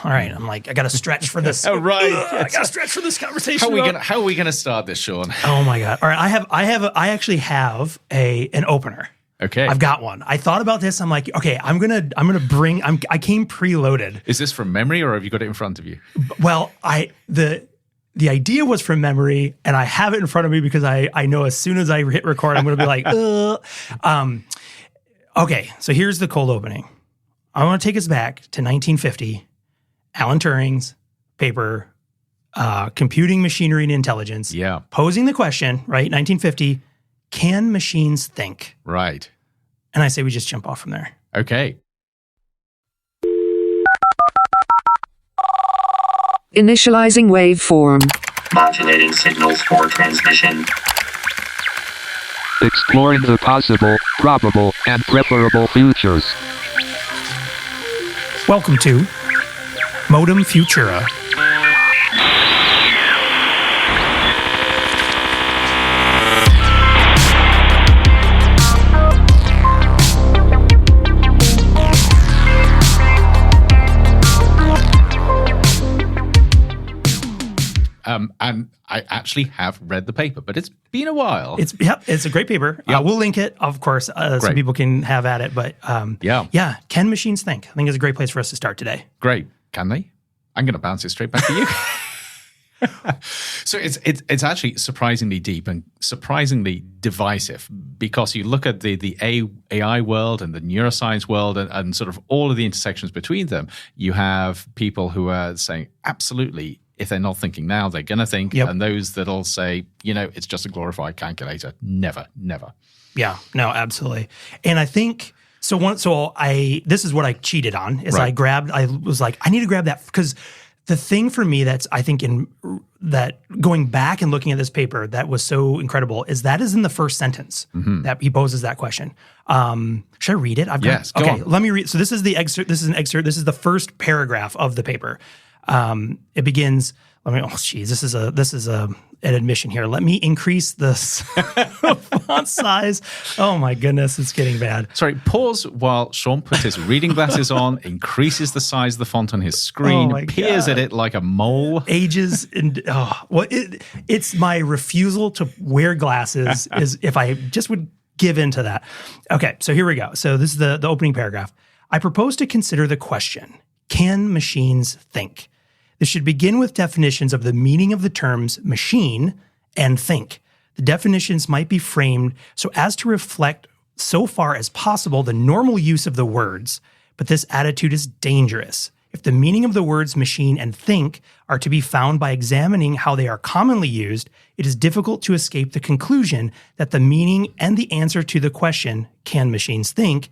all right. I'm like, I got to stretch for this. Oh, right. I got to stretch for this conversation. How are we gonna start this, Sean? Oh my God. All right. I actually have an opener. Okay. I've got one. I thought about this. I'm like, okay, I came preloaded. Is this from memory or have you got it in front of you? Well, the idea was from memory, and I have it in front of me because I know as soon as I hit record, I'm going to be like, Okay, so here's the cold opening. I want to take us back to 1950, Alan Turing's paper, Computing Machinery and Intelligence, posing the question, right, 1950, can machines think? Right. And I say we just jump off from there. Okay. Initializing waveform. Modulating signals for transmission. Exploring the possible, probable, and preferable futures. Welcome to Modem Futura. And I actually have read the paper, but it's been a while. It's a great paper. Yep. We'll link it, of course, so people can have at it. But can machines think? I think it's a great place for us to start today. Great. Can they? I'm going to bounce it straight back to you. So it's actually surprisingly deep and surprisingly divisive, because you look at the AI world and the neuroscience world and sort of all of the intersections between them. You have people who are saying, absolutely, if they're not thinking now, they're going to think. Yep. And those that'll say, it's just a glorified calculator. Never, never. Yeah, no, absolutely. And I think, this is what I cheated on, is I was like, I need to grab that, because the thing for me that's, I think, that going back and looking at this paper that was so incredible is in the first sentence that he poses that question. Should I read it? Yes, go on. Let me read. So this is the excerpt. This is an excerpt. This is the first paragraph of the paper. It begins. This is an admission here. Let me increase the font size. Oh my goodness, it's getting bad. Sorry, pause while Sean puts his reading glasses on, increases the size of the font on his screen, peers at it like a mole. Ages and it's my refusal to wear glasses is if I just would give in to that. Okay, so here we go. So this is the opening paragraph. I propose to consider the question, can machines think? This should begin with definitions of the meaning of the terms machine and think. The definitions might be framed so as to reflect so far as possible the normal use of the words, but this attitude is dangerous. If the meaning of the words machine and think are to be found by examining how they are commonly used, it is difficult to escape the conclusion that the meaning and the answer to the question, can machines think,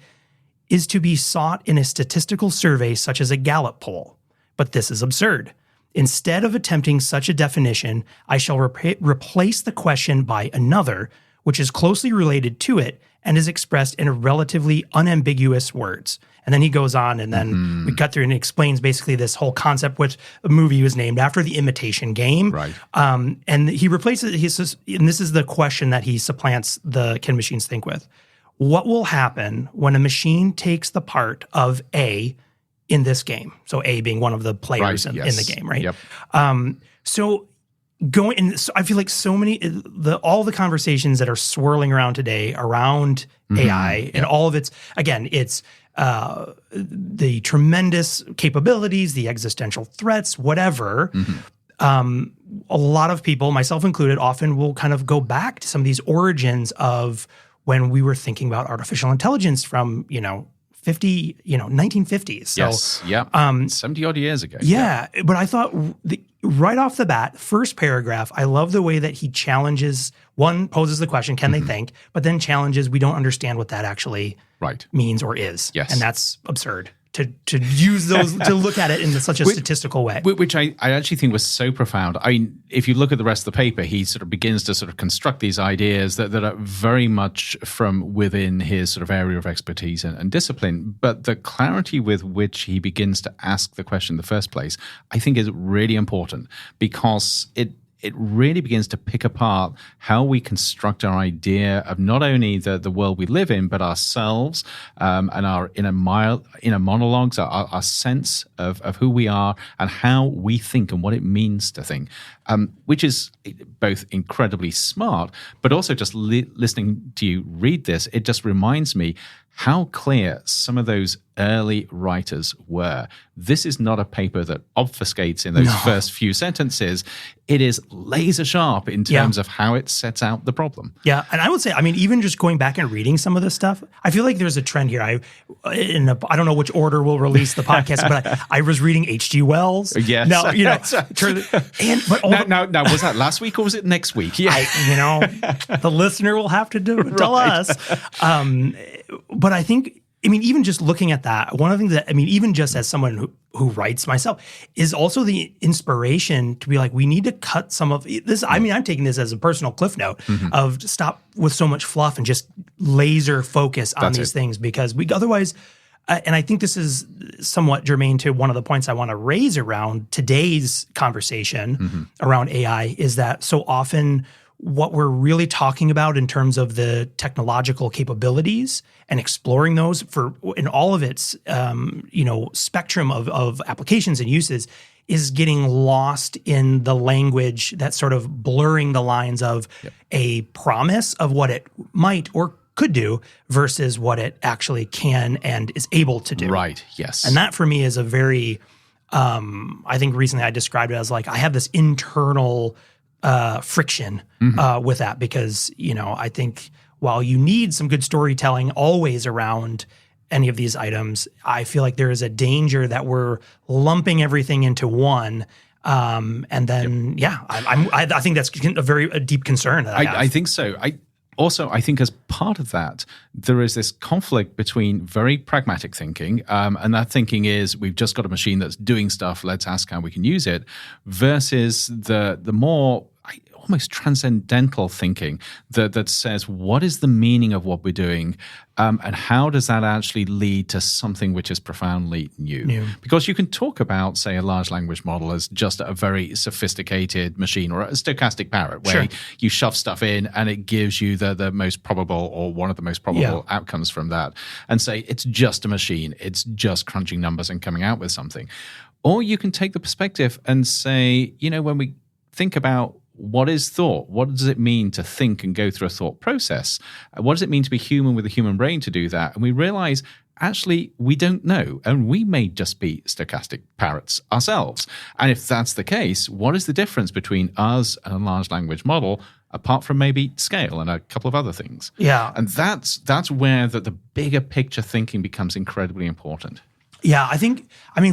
is to be sought in a statistical survey such as a Gallup poll. But this is absurd. Instead of attempting such a definition, I shall replace the question by another, which is closely related to it and is expressed in relatively unambiguous words. And then he goes on, and then we cut through and explains basically this whole concept, which a movie was named after, The Imitation Game. Right. And he replaces it, he says, and this is the question that he supplants the can machines think with. What will happen when a machine takes the part of A in this game? So A being one of the players in the game, right? Yep. So I feel like so many, all the conversations that are swirling around today around AI and all of its, again, it's the tremendous capabilities, the existential threats, whatever. A lot of people, myself included, often will kind of go back to some of these origins of when we were thinking about artificial intelligence from, 1950s. So, yes, yeah, 70 odd years ago. Yeah, but I thought right off the bat, first paragraph, I love the way that he challenges, poses the question, can they think, but then challenges, we don't understand what that actually means or is. Yes. And that's absurd to use those, to look at it in such a statistical way. Which I actually think was so profound. I mean, if you look at the rest of the paper, he sort of begins to sort of construct these ideas that are very much from within his sort of area of expertise and discipline. But the clarity with which he begins to ask the question in the first place, I think is really important, because it it really begins to pick apart how we construct our idea of not only the world we live in, but ourselves and our inner monologues, our sense of who we are and how we think and what it means to think, which is both incredibly smart, but also just listening to you read this, it just reminds me how clear some of those early writers were. This is not a paper that obfuscates in those first few sentences. It is laser sharp in terms of how it sets out the problem. Yeah, and I would say, I mean, even just going back and reading some of this stuff, I feel like there's a trend here. I don't know which order we'll release the podcast, but I was reading H.G. Wells. Yes. Now, Now, was that last week or was it next week? Yeah. The listener will have to tell us. But I think, I mean, even just looking at that, one of the things that, I mean, even just as someone who writes myself, is also the inspiration to be like, we need to cut some of this. I mean, I'm taking this as a personal cliff note of stop with so much fluff and just laser focus on these things, because we otherwise, and I think this is somewhat germane to one of the points I want to raise around today's conversation around AI, is that so often what we're really talking about in terms of the technological capabilities and exploring those in all of its spectrum of applications and uses is getting lost in the language that's sort of blurring the lines of a promise of what it might or could do versus what it actually can and is able to do. Right, yes. And that for me is a very, I think recently I described it as like, I have this internal friction with that, because, I think while you need some good storytelling always around any of these items, I feel like there is a danger that we're lumping everything into one. And then, I think that's a deep concern that I have. I think so. I think as part of that, there is this conflict between very pragmatic thinking, and that thinking is we've just got a machine that's doing stuff, let's ask how we can use it, versus the more almost transcendental thinking that says, what is the meaning of what we're doing, and how does that actually lead to something which is profoundly new? Because you can talk about, say, a large language model as just a very sophisticated machine or a stochastic parrot where you shove stuff in and it gives you the most probable or one of the most probable outcomes from that, and say it's just a machine, it's just crunching numbers and coming out with something. Or you can take the perspective and say, when we think about what is thought? What does it mean to think and go through a thought process? What does it mean to be human with a human brain to do that? And we realize, actually, we don't know. And we may just be stochastic parrots ourselves. And if that's the case, what is the difference between us and a large language model, apart from maybe scale and a couple of other things? Yeah. And that's where the bigger picture thinking becomes incredibly important. Yeah,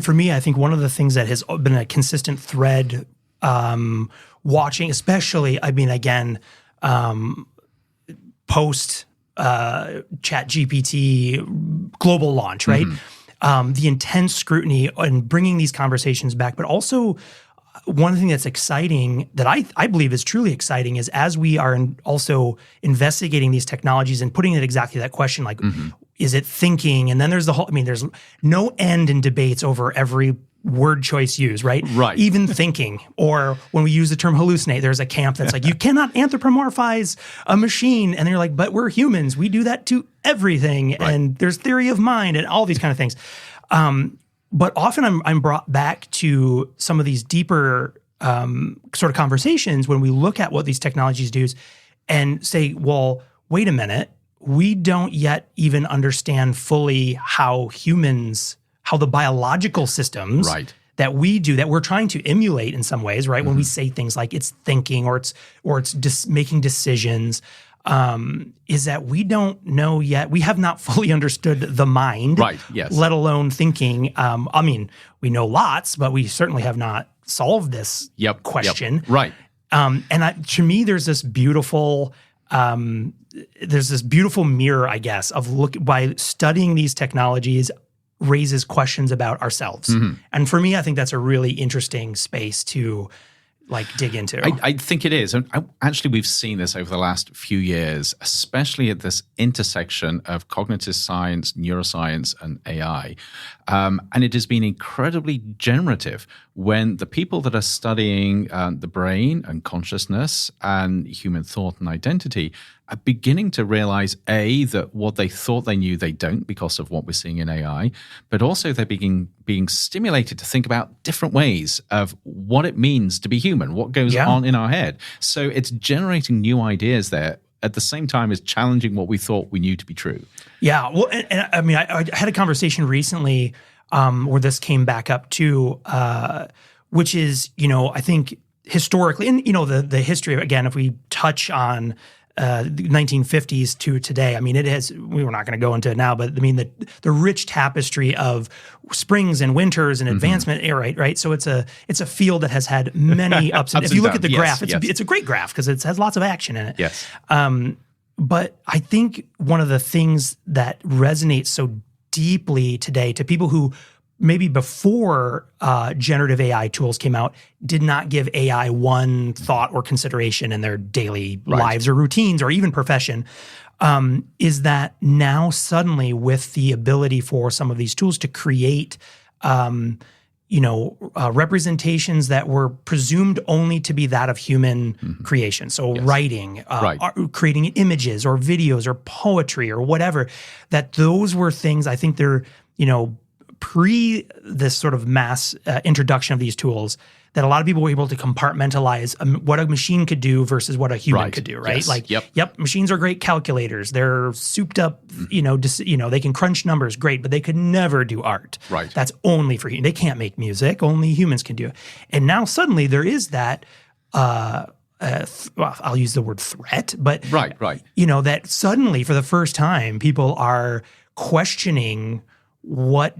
for me, I think one of the things that has been a consistent thread watching, especially, post ChatGPT global launch, right? The intense scrutiny and bringing these conversations back, but also one thing that's exciting that I believe is truly exciting is as we are also investigating these technologies and putting it exactly that question, like, is it thinking? And then there's there's no end in debates over every word choice used, right? Right. Even thinking, or when we use the term hallucinate, there's a camp that's like, you cannot anthropomorphize a machine. And they're like, but we're humans. We do that to everything. Right. And there's theory of mind and all these kind of things. But often I'm brought back to some of these deeper sort of conversations when we look at what these technologies do and say, well, wait a minute. We don't yet even understand fully how the biological systems that we do, that we're trying to emulate in some ways, right? When we say things like it's thinking or it's making decisions, is that we don't know yet. We have not fully understood the mind, right? Yes. Let alone thinking. We know lots, but we certainly have not solved this question, right? To me, there's this beautiful. There's this beautiful mirror, I guess, by studying these technologies raises questions about ourselves. And for me, I think that's a really interesting space to like dig into. I think it is. And actually, we've seen this over the last few years, especially at this intersection of cognitive science, neuroscience, and AI. And it has been incredibly generative when the people that are studying the brain and consciousness and human thought and identity are beginning to realize, A, that what they thought they knew, they don't because of what we're seeing in AI, but also they're being stimulated to think about different ways of what it means to be human, what goes on in our head. So it's generating new ideas there at the same time as challenging what we thought we knew to be true. Yeah. Well, and I mean, I had a conversation recently where this came back up too, which is, I think historically, and, the history of, again, if we touch on the 1950s to today, I mean, it has, we were not going to go into it now, but I mean, the rich tapestry of springs and winters and advancement, right? So it's a field that has had many ups and downs. If you look at the graph, it's a great graph because it has lots of action in it. Yes. But I think one of the things that resonates so deeply today to people who maybe before generative AI tools came out did not give AI one thought or consideration in their daily lives or routines or even profession, is that now suddenly with the ability for some of these tools to create representations that were presumed only to be that of human creation. So writing, creating images or videos or poetry or whatever, that those were things, I think they're, pre this sort of mass introduction of these tools, that a lot of people were able to compartmentalize what a machine could do versus what a human could do, right? Yes. Machines are great calculators. They're souped up, they can crunch numbers, great, but they could never do art. Right. That's only for humans. They can't make music. Only humans can do it. And now suddenly there is that, I'll use the word threat, but right. That suddenly for the first time people are questioning what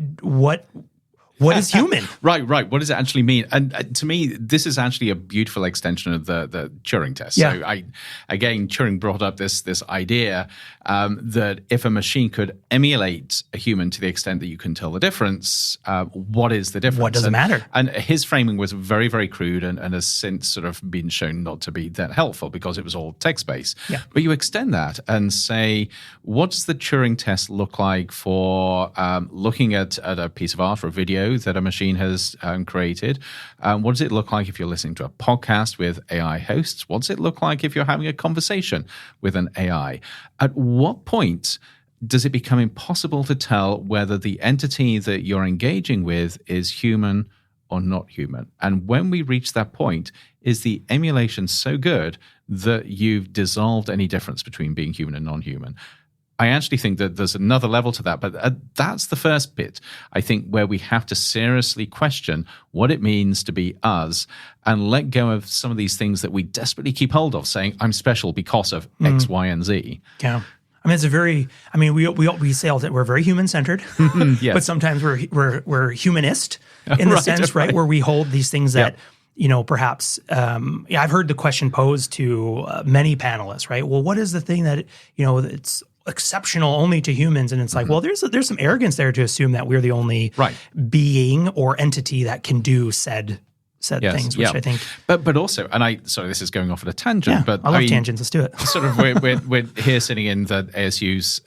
is human? Right. What does it actually mean? And to me, this is actually a beautiful extension of the Turing test. Yeah. So Turing brought up this idea that if a machine could emulate a human to the extent that you can tell the difference, what is the difference? What does it matter? And his framing was very, very crude and has since sort of been shown not to be that helpful because it was all text-based. Yeah. But you extend that and say, what does the Turing test look like for looking at a piece of art or a video that a machine has created? What does it look like if you're listening to a podcast with AI hosts? What does it look like if you're having a conversation with an AI? At what point does it become impossible to tell whether the entity that you're engaging with is human or not human? And when we reach that point, is the emulation so good that you've dissolved any difference between being human and non-human? I actually think that there's another level to that, but that's the first bit, I think, where we have to seriously question what it means to be us and let go of some of these things that we desperately keep hold of, saying, I'm special because of X, Y, and Z. Yeah. I mean, we say all that we're very human-centered, Yes. but sometimes we're humanist in the sense, right, where we hold these things that, perhaps, I've heard the question posed to many panelists, right? Well, what is the thing that, it's exceptional only to humans? And it's like, well, there's some arrogance there to assume that we're the only being or entity that can do said things, which I think. But also, and sorry, this is going off at a tangent, but I love tangents. Let's do it. Sort of, we're here sitting in the ASU's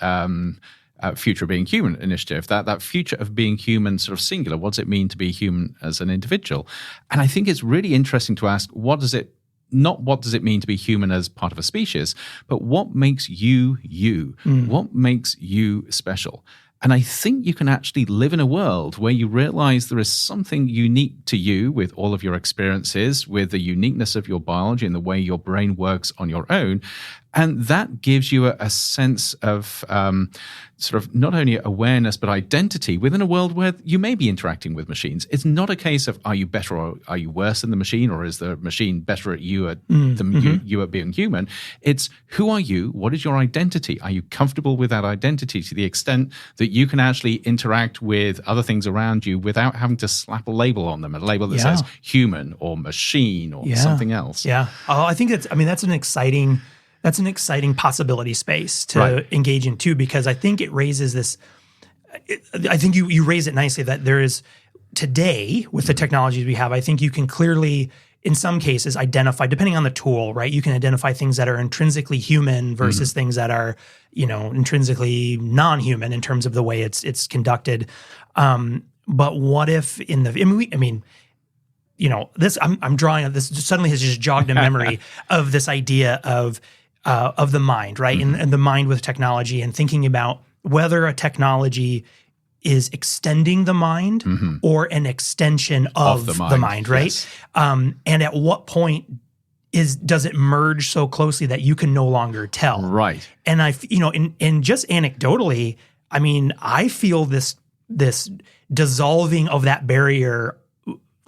Future of Being Human initiative, that future of being human sort of singular. What does it mean to be human as an individual? And I think it's really interesting to ask, what does it mean to be human as part of a species, but what makes you you? What makes you special? And I think you can actually live in a world where you realize there is something unique to you with all of your experiences, with the uniqueness of your biology and the way your brain works on your own. And that gives you a sense of sort of not only awareness, but identity within a world where you may be interacting with machines. It's not a case of, are you better or are you worse than the machine, or is the machine better at you than you at being human? It's, who are you? What is your identity? Are you comfortable with that identity to the extent that you can actually interact with other things around you without having to slap a label on them, a label that says human or machine or something else? Yeah. I think that's an exciting possibility space to engage in too, because I think it raises this. I think you raise it nicely that there is today with the technologies we have. I think you can clearly in some cases identify, depending on the tool, right? You can identify things that are intrinsically human versus things that are, intrinsically non-human in terms of the way it's conducted. But what if I'm drawing this suddenly has just jogged a memory of this idea of the mind, right? And the mind with technology, and thinking about whether a technology is extending the mind or an extension of the mind, right? Yes. And at what point does it merge so closely that you can no longer tell? Right. And and just anecdotally, I mean, I feel this dissolving of that barrier,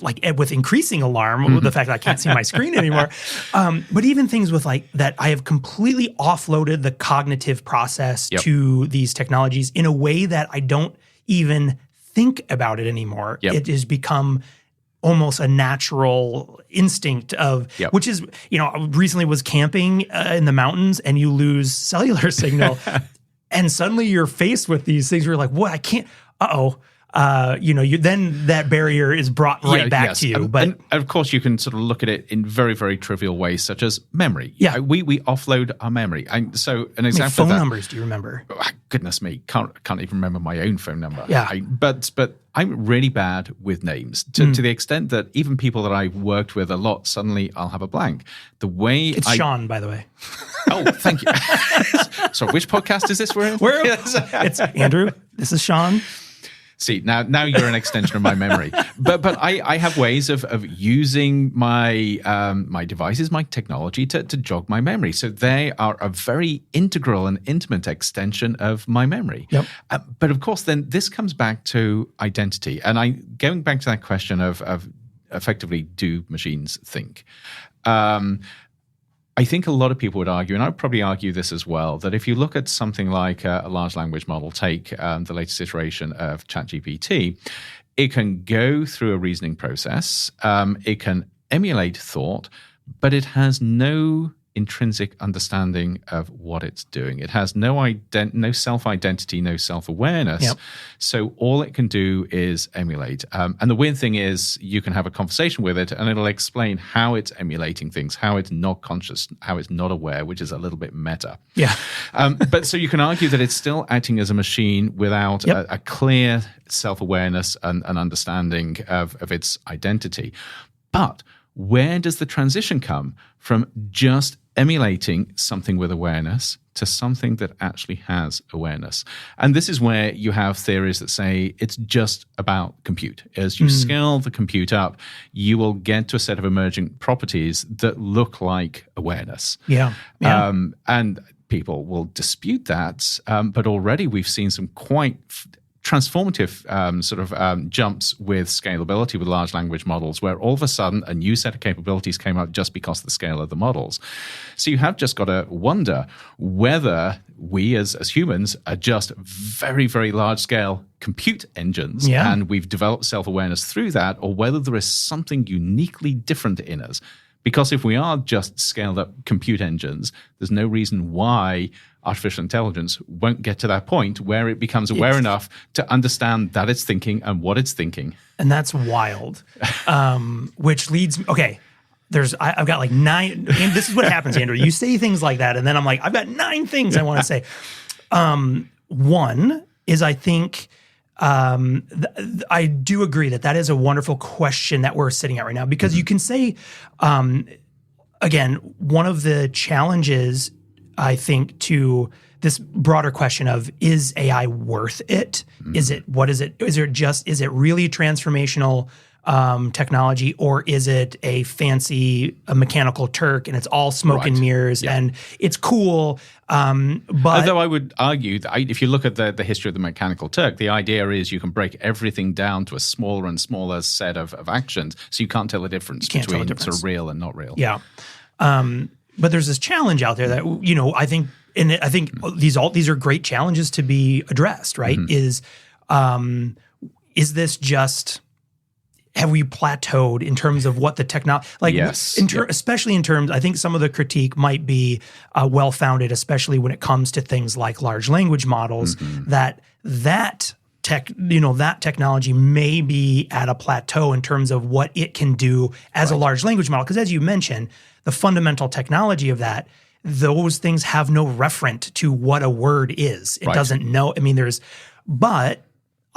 like with increasing alarm with the fact that I can't see my screen anymore. But even things with like that, I have completely offloaded the cognitive process to these technologies in a way that I don't even think about it anymore. It has become almost a natural instinct of, which is, I recently was camping in the mountains and you lose cellular signal and suddenly you're faced with these things where you're like, what, I can't, then that barrier is brought back to you. And of course, you can sort of look at it in very, very trivial ways, such as memory. Yeah, we offload our memory. And so an example phone of that, numbers, do you remember? Oh, goodness me, can't even remember my own phone number. Yeah, but I'm really bad with names to the extent that even people that I've worked with a lot, suddenly I'll have a blank. It's Sean, by the way. Oh, thank you. So, which podcast is this we're in? It's Andrew. This is Sean. See, now you're an extension of my memory. But I have ways of using my my devices, my technology to jog my memory. So they are a very integral and intimate extension of my memory. Yep. But of course, then this comes back to identity. And going back to that question of effectively, do machines think? I think a lot of people would argue, and I'd probably argue this as well, that if you look at something like a large language model, take the latest iteration of ChatGPT, it can go through a reasoning process, it can emulate thought, but it has no intrinsic understanding of what it's doing. It has no self-identity, no self-awareness. Yep. So all it can do is emulate. And the weird thing is you can have a conversation with it and it'll explain how it's emulating things, how it's not conscious, how it's not aware, which is a little bit meta. Yeah. But so you can argue that it's still acting as a machine without a clear self-awareness and understanding of its identity. But where does the transition come from just emulating something with awareness to something that actually has awareness? And this is where you have theories that say it's just about compute. As you scale the compute up, you will get to a set of emergent properties that look like awareness. Yeah. And people will dispute that, but already we've seen some quite transformative jumps with scalability with large language models, where all of a sudden a new set of capabilities came up just because of the scale of the models. So you have just got to wonder whether we as humans are just very, very large scale compute engines and we've developed self-awareness through that, or whether there is something uniquely different in us. Because if we are just scaled up compute engines, there's no reason why artificial intelligence won't get to that point where it becomes aware enough to understand that it's thinking and what it's thinking. And that's wild. Which leads me, okay, I've got like 9, and this is what happens, Andrew. You say things like that, and then I'm like, I've got 9 things I want to say. One is, I think, I do agree that is a wonderful question that we're sitting at right now, because you can say, again, one of the challenges, I think, to this broader question of, is AI worth it? Is it really transformational technology, or is it a mechanical Turk and it's all smoke and mirrors and it's cool? But although I would argue that if you look at the history of the mechanical Turk, the idea is you can break everything down to a smaller and smaller set of actions, so you can't tell the difference between sort of real and not real. Yeah. But there's this challenge out there that, I think these are great challenges to be addressed, right? Is this just, have we plateaued in terms of what the technology, especially in terms, I think some of the critique might be well-founded, especially when it comes to things like large language models, that that technology may be at a plateau in terms of what it can do as a large language model. Because as you mentioned, the fundamental technology of that, those things have no referent to what a word is. It doesn't know. I mean, but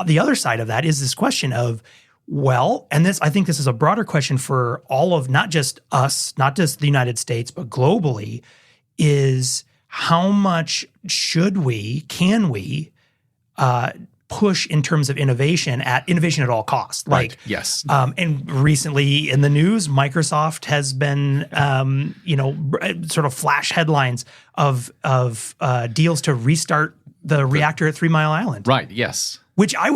the other side of that is this question of, well, and I think this is a broader question for all of, not just us, not just the United States, but globally, is how much can we push in terms of innovation at all costs? Right. Yes. And recently in the news, Microsoft has been, sort of flash headlines of deals to restart the reactor at 3 Mile Island. Right. Yes. Which I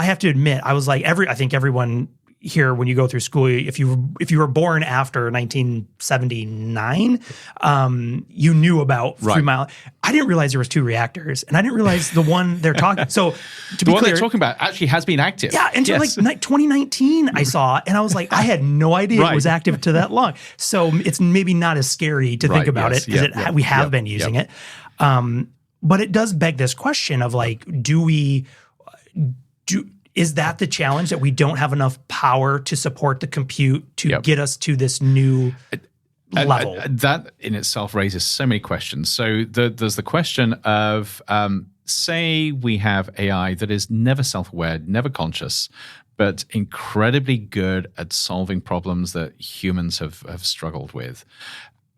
have to admit, I was like, I think everyone here, when you go through school, if you were born after 1979, you knew about 3 Mile. I didn't realize there was 2 reactors, and I didn't realize the one they're talking. So to be one clear, they're talking about actually has been active. Yeah, until like 2019, I saw, and I was like, I had no idea it was active to that long. So it's maybe not as scary to think about it because we have been using it. But it does beg this question of like, is that the challenge, that we don't have enough power to support the compute to get us to this new level? That in itself raises so many questions. So there's the question of, say we have AI that is never self-aware, never conscious, but incredibly good at solving problems that humans have struggled with.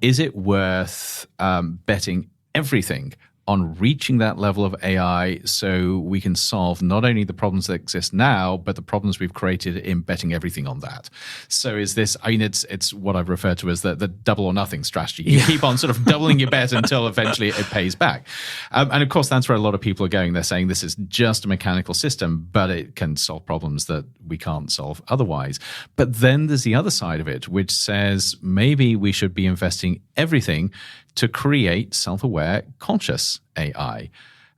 Is it worth betting everything on reaching that level of AI so we can solve not only the problems that exist now, but the problems we've created in betting everything on that? So is this, it's what I've referred to as the double or nothing strategy. You keep on sort of doubling your bet until eventually it pays back. And of course, that's where a lot of people are going. They're saying this is just a mechanical system, but it can solve problems that we can't solve otherwise. But then there's the other side of it, which says maybe we should be investing everything to create self-aware, conscious AI.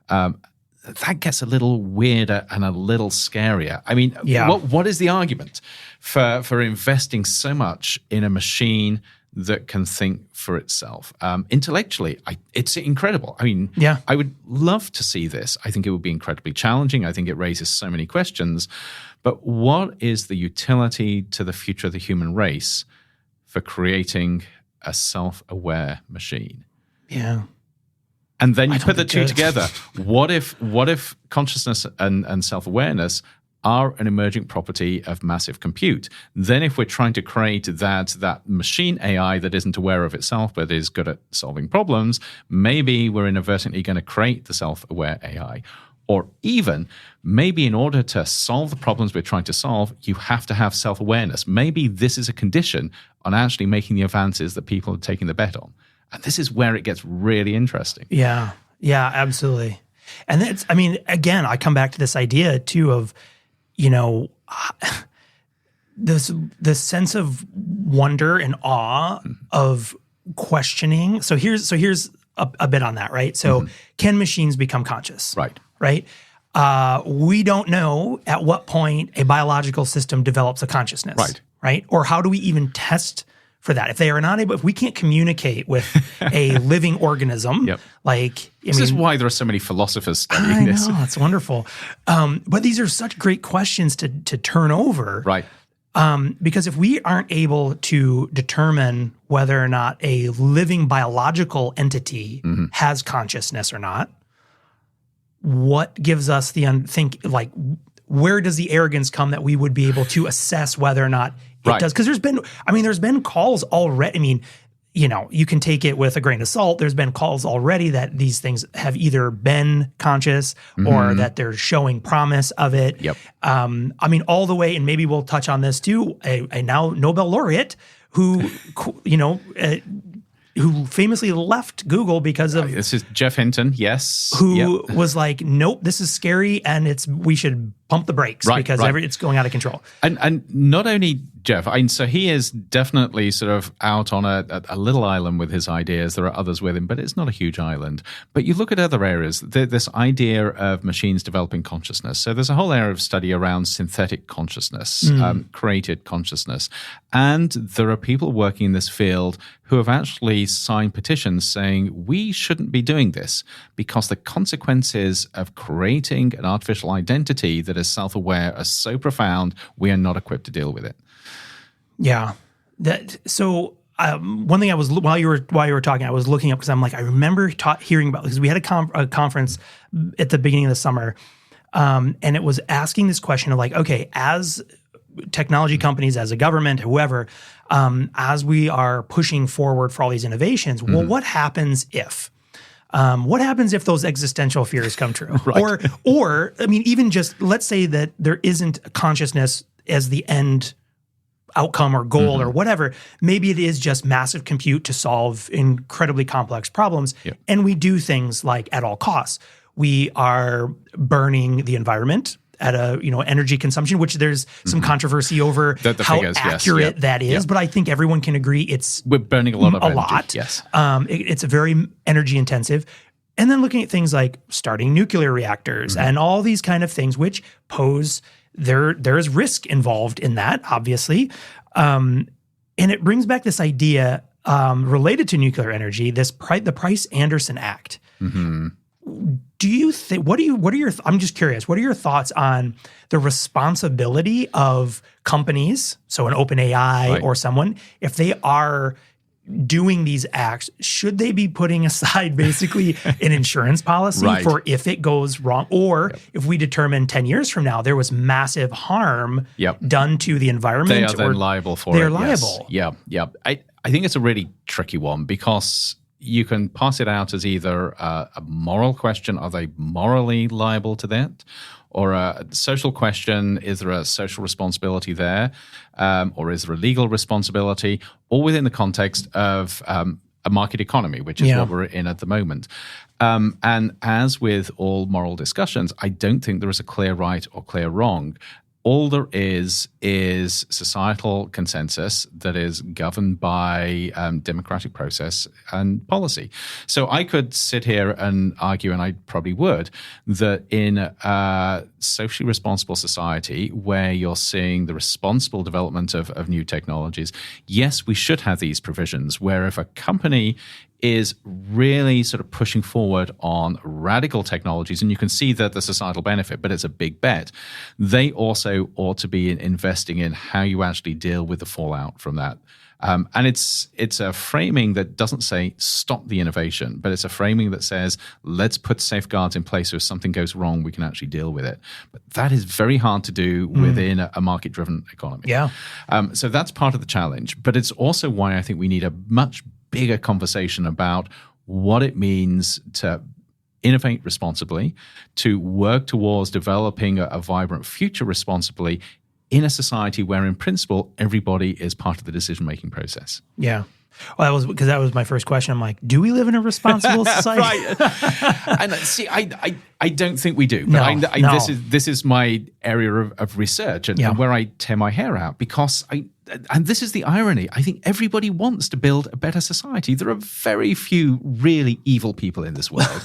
That gets a little weirder and a little scarier. I mean, what is the argument for investing so much in a machine that can think for itself? Intellectually, it's incredible. I mean, I would love to see this. I think it would be incredibly challenging. I think it raises so many questions. But what is the utility to the future of the human race for creating a self-aware machine? Yeah. And then you put the two together. What if consciousness and self-awareness are an emergent property of massive compute? Then if we're trying to create that machine AI that isn't aware of itself but is good at solving problems, maybe we're inadvertently going to create the self-aware AI. Or even, maybe in order to solve the problems we're trying to solve, you have to have self-awareness. Maybe this is a condition on actually making the advances that people are taking the bet on. And this is where it gets really interesting. Yeah, absolutely. And again, I come back to this idea too of, this sense of wonder and awe of questioning. So here's a bit on that, right? So can machines become conscious? Right? We don't know at what point a biological system develops a consciousness. Right? Or how do we even test for that? If they are not able, if we can't communicate with a living organism, this is why there are so many philosophers studying this. I know, it's wonderful. But these are such great questions to turn over. Right. Because if we aren't able to determine whether or not a living biological entity has consciousness or not, what gives us the where does the arrogance come that we would be able to assess whether or not it does? Because there's been calls already. You can take it with a grain of salt. There's been calls already that these things have either been conscious or that they're showing promise of it. All the way, and maybe we'll touch on this too, a now Nobel laureate who, who famously left Google because of... This is Jeff Hinton, yes. Who was like, nope, this is scary and we should pump the brakes because it's going out of control. And not only Jeff, so he is definitely sort of out on a little island with his ideas. There are others with him, but it's not a huge island. But you look at other areas, this idea of machines developing consciousness. So there's a whole area of study around synthetic consciousness, created consciousness. And there are people working in this field who have actually actually signed petitions saying we shouldn't be doing this because the consequences of creating an artificial identity that is self-aware are so profound, we are not equipped to deal with it. Yeah. One thing I was, while you were talking, I was looking up because I'm like, I remember hearing about, because we had a conference at the beginning of the summer, and it was asking this question of like, okay, as technology companies, as a government, whoever, as we are pushing forward for all these innovations, well, what happens if? What happens if those existential fears come true? Right. Or I mean, even just let's say that there isn't consciousness as the end outcome or goal or whatever. Maybe it is just massive compute to solve incredibly complex problems. Yep. And we do things like at all costs. We are burning the environment at a energy consumption, which there's some controversy over the how figures, accurate that is. But I think everyone can agree we're burning a lot of energy. Yes. It's very energy intensive. And then looking at things like starting nuclear reactors and all these kind of things, which pose there is risk involved in that, obviously. And it brings back this idea related to nuclear energy, the Price-Anderson Act. Do you think, I'm just curious, what are your thoughts on the responsibility of companies, so an OpenAI or someone, if they are doing these acts, should they be putting aside basically an insurance policy for if it goes wrong? Or if we determine 10 years from now there was massive harm done to the environment? They are then liable for it. They're liable. Yes. Yeah. I think it's a really tricky one because you can pass it out as either a moral question, are they morally liable to that? Or a social question, is there a social responsibility there? Or is there a legal responsibility? All within the context of a market economy, which is what we're in at the moment. And as with all moral discussions, I don't think there is a clear right or clear wrong. All there is societal consensus that is governed by democratic process and policy. So I could sit here and argue, and I probably would, that in a socially responsible society where you're seeing the responsible development of new technologies, yes, we should have these provisions where if a company is really sort of pushing forward on radical technologies, and you can see that the societal benefit, but it's a big bet. They also ought to be investing in how you actually deal with the fallout from that. And it's a framing that doesn't say stop the innovation, but it's a framing that says let's put safeguards in place so if something goes wrong, we can actually deal with it. But that is very hard to do within a market-driven economy. Yeah. So that's part of the challenge. But it's also why I think we need a much bigger conversation about what it means to innovate responsibly, to work towards developing a vibrant future responsibly in a society where, in principle, everybody is part of the decision-making process. Yeah. Well, that was my first question. I'm like, do we live in a responsible society? Right. And see, I don't think we do. But No. This is my area of research and where I tear my hair out because and this is the irony. I think everybody wants to build a better society. There are very few really evil people in this world.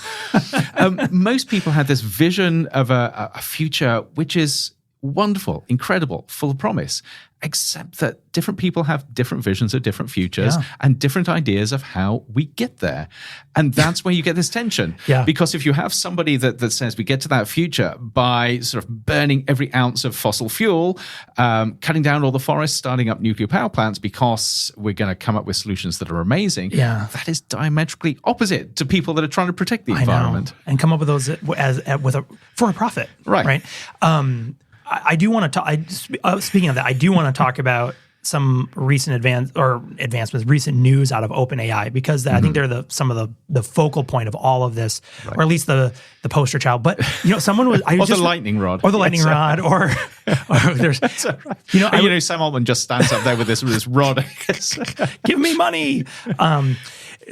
Most people have this vision of a future which is wonderful, incredible, full of promise, except that different people have different visions of different futures and different ideas of how we get there. And that's where you get this tension. Because if you have somebody that says we get to that future by sort of burning every ounce of fossil fuel, cutting down all the forests, starting up nuclear power plants because we're going to come up with solutions that are amazing, that is diametrically opposite to people that are trying to protect the environment. And come up with those for a profit. Right. I do want to talk. Speaking of that, I do want to talk about some recent advancements, recent news out of OpenAI, because I think they're some of the focal point of all of this, or at least the poster child. But someone was the lightning rod, or there's Sam Altman just stands up there with this rod. Give me money.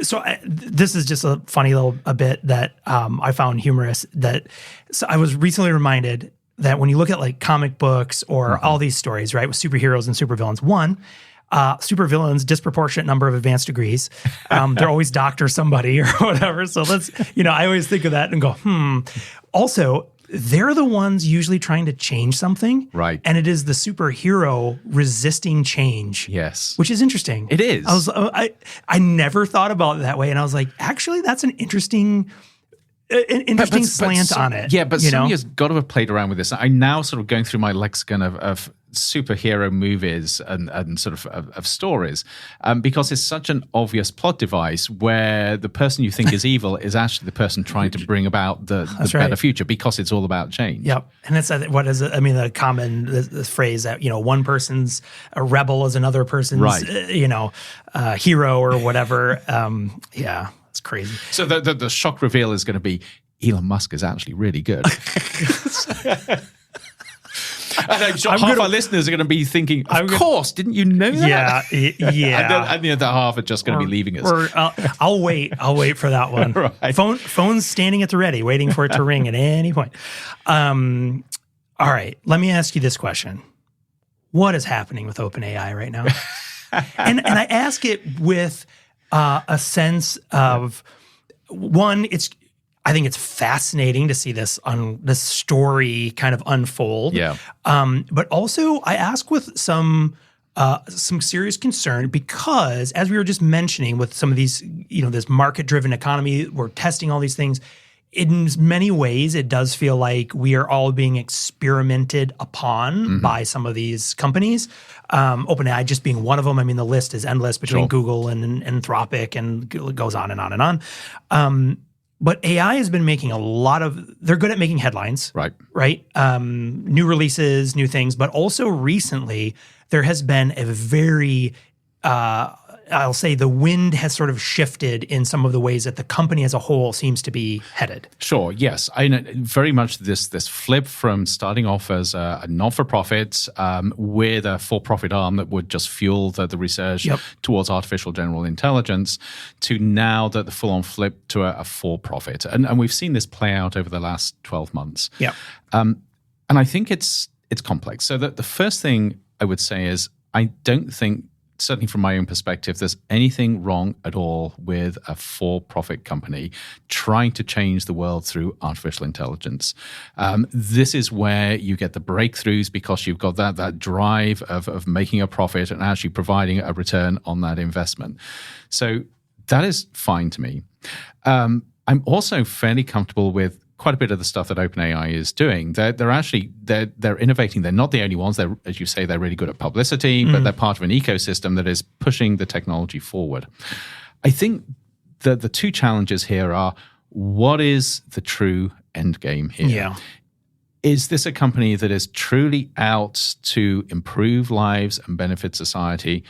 So this is just a funny little bit that I found humorous. So I was recently reminded that when you look at like comic books or all these stories, right, with superheroes and supervillains, supervillains, disproportionate number of advanced degrees. They're always doctor somebody or whatever. So I always think of that and go, Also, they're the ones usually trying to change something. Right. And it is the superhero resisting change. Yes. Which is interesting. It is. I never thought about it that way. And I was like, actually, that's an interesting slant on it. Yeah, but somebody has got to have played around with this. I'm now sort of going through my lexicon of superhero movies and sort of stories because it's such an obvious plot device where the person you think is evil is actually the person trying to bring about the better future because it's all about change. Yep. And it's, what is it? I mean, the common the phrase that, one person's a rebel is another person's, hero or whatever. Yeah. It's crazy. So the shock reveal is going to be Elon Musk is actually really good. And I'm sure half our listeners are going to be thinking, of course, didn't you know that? Yeah. And the other half are just going to be leaving us. I'll wait for that one. Right. Phone's standing at the ready, waiting for it to ring at any point. All right, let me ask you this question. What is happening with OpenAI right now? and I ask it with a sense of, one, I think it's fascinating to see this story kind of unfold. Yeah. But also I ask with some serious concern because, as we were just mentioning, with some of these, this market-driven economy, we're testing all these things. In many ways, it does feel like we are all being experimented upon by some of these companies. OpenAI just being one of them. I mean, the list is endless between Google and Anthropic, and it goes on and on and on. But AI has been making they're good at making headlines. Right? New releases, new things. But also recently, there has been a very, I'll say the wind has sort of shifted in some of the ways that the company as a whole seems to be headed. Sure, yes. I know very much this flip from starting off as a not-for-profit with a for-profit arm that would just fuel the research towards artificial general intelligence to now the full-on flip to a for-profit. And we've seen this play out over the last 12 months. Yeah. And I think it's complex. So the first thing I would say is I don't think, certainly from my own perspective, there's anything wrong at all with a for-profit company trying to change the world through artificial intelligence. This is where you get the breakthroughs because you've got that drive of making a profit and actually providing a return on that investment. So that is fine to me. I'm also fairly comfortable with quite a bit of the stuff that OpenAI is doing. They're innovating. They're not the only ones. They're, as you say, they're really good at publicity, but they're part of an ecosystem that is pushing the technology forward. I think the two challenges here are, what is the true end game here? Yeah. Is this a company that is truly out to improve lives and benefit society,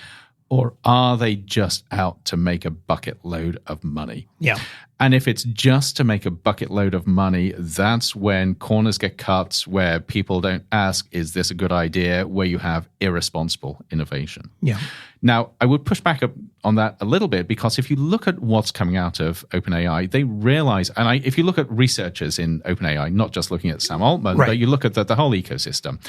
or are they just out to make a bucket load of money? Yeah. And if it's just to make a bucket load of money, that's when corners get cut, where people don't ask, is this a good idea, where you have irresponsible innovation. Yeah. Now, I would push back on that a little bit, because if you look at what's coming out of OpenAI, they realize, and if you look at researchers in OpenAI, not just looking at Sam Altman, but you look at the whole ecosystem,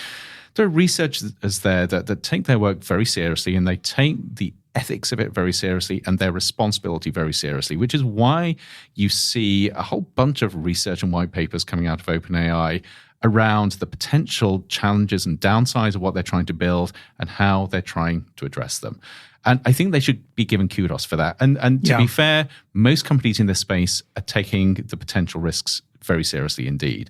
there are researchers there that take their work very seriously, and they take the ethics of it very seriously and their responsibility very seriously, which is why you see a whole bunch of research and white papers coming out of OpenAI around the potential challenges and downsides of what they're trying to build and how they're trying to address them. And I think they should be given kudos for that. And to be fair, most companies in this space are taking the potential risks very seriously indeed.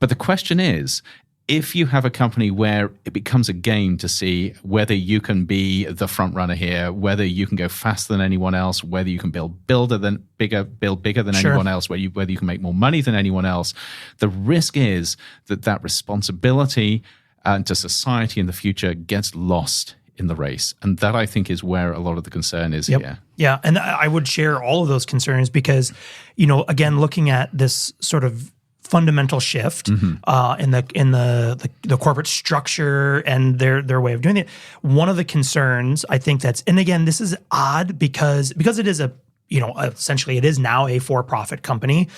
But the question is, if you have a company where it becomes a game to see whether you can be the front runner here, whether you can go faster than anyone else, whether you can build bigger than anyone else, whether you can make more money than anyone else, the risk is that responsibility to society in the future gets lost in the race. And that, I think, is where a lot of the concern is here. Yeah, and I would share all of those concerns because, again, looking at this sort of fundamental shift in the corporate structure and their way of doing it. One of the concerns I think and again, this is odd because it is essentially it is now a for-profit company.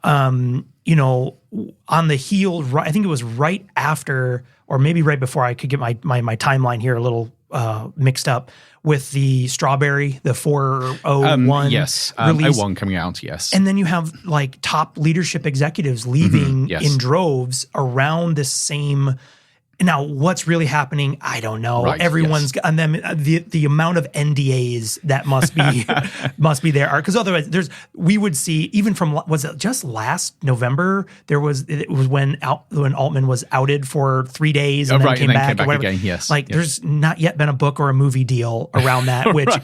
On the heel, I think it was right after, or maybe right before, I could get my timeline here a little mixed up with the Strawberry, the 401 yes, release. 01 coming out, yes. And then you have like top leadership executives leaving yes. in droves around this same. Now, what's really happening? I don't know. Right, Everyone's yes. and then the amount of NDAs that must be there are because otherwise we would see even from was it just last November it was when Altman was outed for 3 days and then came back or whatever. Again, yes. Like yes. there's not yet been a book or a movie deal around that, which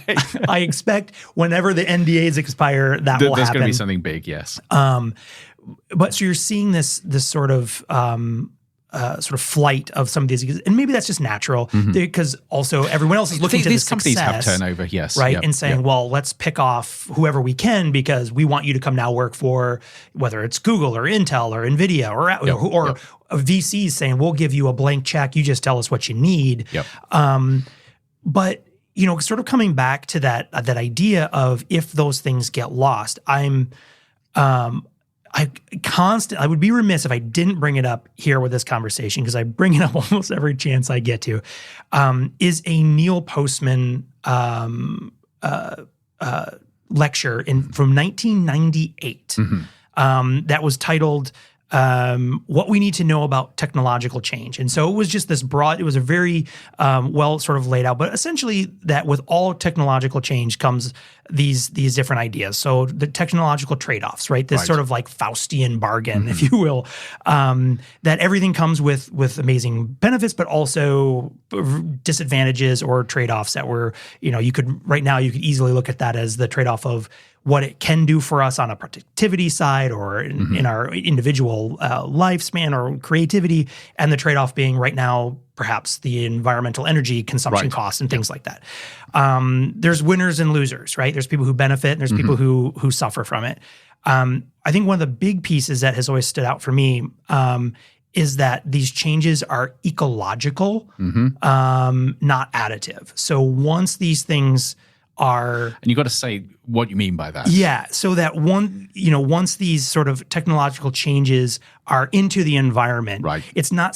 I expect whenever the NDAs expire that will happen. There's going to be something big, yes. But so you're seeing this sort of flight of some of these, and maybe that's just natural because also everyone else is looking to these the companies success, have turnover, yes, right, yep, and saying, well, let's pick off whoever we can because we want you to come now work for whether it's Google or Intel or Nvidia or VCs saying we'll give you a blank check, you just tell us what you need. Yep. But sort of coming back to that idea of if those things get lost, I would be remiss if I didn't bring it up here with this conversation because I bring it up almost every chance I get to, is a Neil Postman lecture from 1998 that was titled What We Need to Know About Technological Change. And so it was just this broad, it was a very well sort of laid out, but essentially that with all technological change comes these different ideas. So the technological trade-offs, right? This sort of like Faustian bargain, if you will, that everything comes with amazing benefits, but also disadvantages or trade-offs that were, you could easily look at that as the trade-off of what it can do for us on a productivity side or in our individual lifespan or creativity, and the trade-off being right now perhaps the environmental energy consumption costs and things like that. There's winners and losers, right? There's people who benefit and there's people who suffer from it. I think one of the big pieces that has always stood out for me is that these changes are ecological, not additive. So once these things are... And you've got to say what you mean by that. Yeah, so that once these sort of technological changes are into the environment, it's not